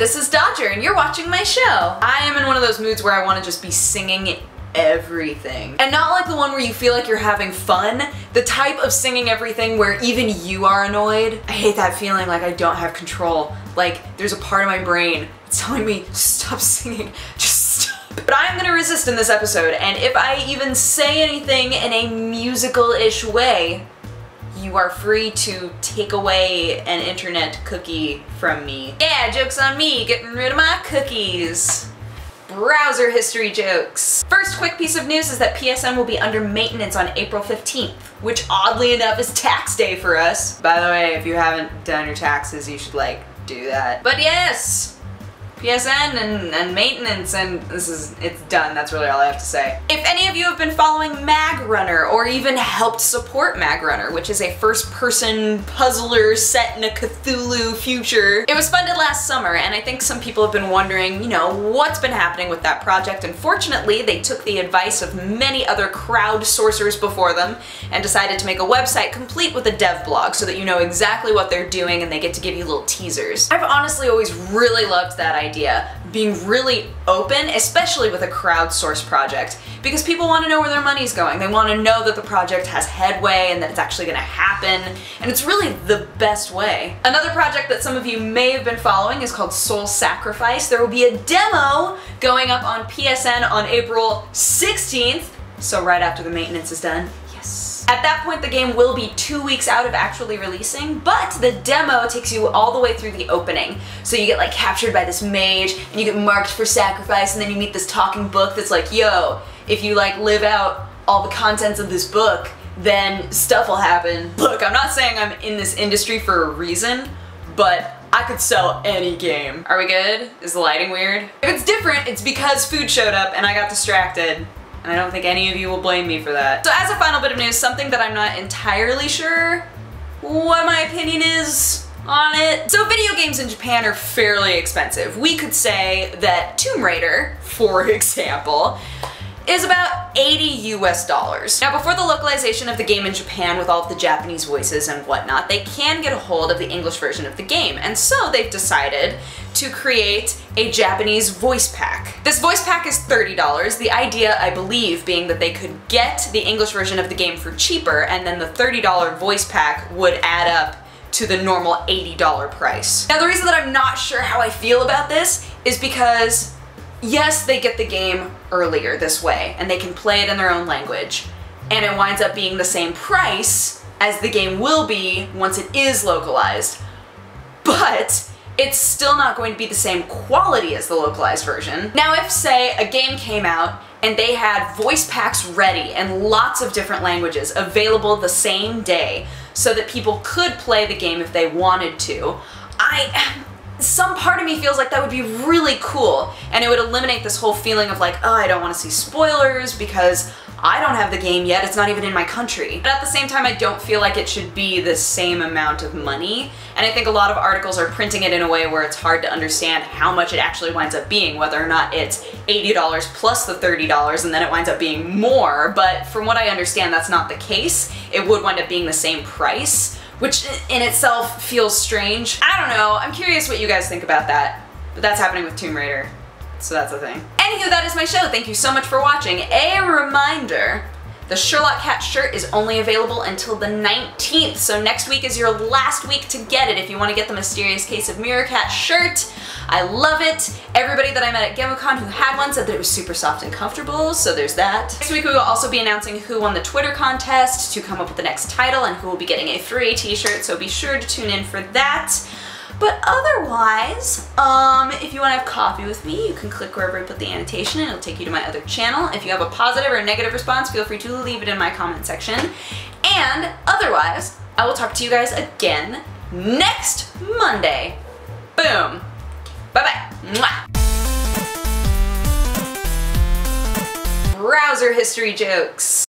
this is Dodger and you're watching my show. I am in one of those moods where I want to just be singing everything. And not like the one where you feel like you're having fun, the type of singing everything where even you are annoyed. I hate that feeling like I don't have control. Like there's a part of my brain that's telling me, stop singing, just stop. But I'm gonna resist in this episode, and if I even say anything in a musical-ish way, you are free to take away an internet cookie from me. Yeah, joke's on me, getting rid of my cookies. Browser history jokes. First quick piece of news is that PSN will be under maintenance on April 15th, which oddly enough is tax day for us. By the way, if you haven't done your taxes, you should do that. But yes, PSN and maintenance, and it's done. That's really all I have to say. If any of you have been following Magrunner or even helped support Magrunner, which is a first-person puzzler set in a Cthulhu future, it was funded last summer, and I think some people have been wondering, you know, what's been happening with that project. Unfortunately, they took the advice of many other crowdsourcers before them and decided to make a website complete with a dev blog so that you know exactly what they're doing and they get to give you little teasers. I've honestly always really loved that idea, being really open, especially with a crowdsourced project, because people want to know where their money's going. They want to know that the project has headway and that it's actually going to happen, and it's really the best way. Another project that some of you may have been following is called Soul Sacrifice. There will be a demo going up on PSN on April 16th, so right after the maintenance is done. At that point, the game will be 2 weeks out of actually releasing, but the demo takes you all the way through the opening. So you get captured by this mage, and you get marked for sacrifice, and then you meet this talking book that's like, yo, if you live out all the contents of this book, then stuff will happen. Look, I'm not saying I'm in this industry for a reason, but I could sell any game. Are we good? Is the lighting weird? If it's different, it's because food showed up and I got distracted. And I don't think any of you will blame me for that. So as a final bit of news, something that I'm not entirely sure what my opinion is on it. So video games in Japan are fairly expensive. We could say that Tomb Raider, for example, is about $80 US. Now before the localization of the game in Japan with all of the Japanese voices and whatnot, they can get a hold of the English version of the game, and so they've decided to create a Japanese voice pack. This voice pack is $30, the idea, I believe, being that they could get the English version of the game for cheaper, and then the $30 voice pack would add up to the normal $80 price. Now the reason that I'm not sure how I feel about this is because yes, they get the game earlier this way, and they can play it in their own language, and it winds up being the same price as the game will be once it is localized, but it's still not going to be the same quality as the localized version. Now if, say, a game came out and they had voice packs ready in lots of different languages available the same day so that people could play the game if they wanted to, some part of me feels like that would be really cool, and it would eliminate this whole feeling of oh, I don't want to see spoilers because I don't have the game yet, it's not even in my country. But at the same time, I don't feel like it should be the same amount of money, and I think a lot of articles are printing it in a way where it's hard to understand how much it actually winds up being, whether or not it's $80 plus the $30 and then it winds up being more, but from what I understand, that's not the case. It would wind up being the same price, which in itself feels strange. I don't know, I'm curious what you guys think about that, but that's happening with Tomb Raider, so that's the thing. Anywho, that is my show. Thank you so much for watching. A reminder, the Sherlock Cat shirt is only available until the 19th, so next week is your last week to get it if you want to get the Mysterious Case of Mirror Cat shirt. I love it. Everybody that I met at GemuCon who had one said that it was super soft and comfortable, so there's that. Next week we will also be announcing who won the Twitter contest to come up with the next title and who will be getting a free t-shirt, so be sure to tune in for that. But otherwise, if you want to have coffee with me, you can click wherever I put the annotation and it'll take you to my other channel. If you have a positive or a negative response, feel free to leave it in my comment section. And otherwise, I will talk to you guys again next Monday. Boom. Bye-bye. Mwah. Browser history jokes.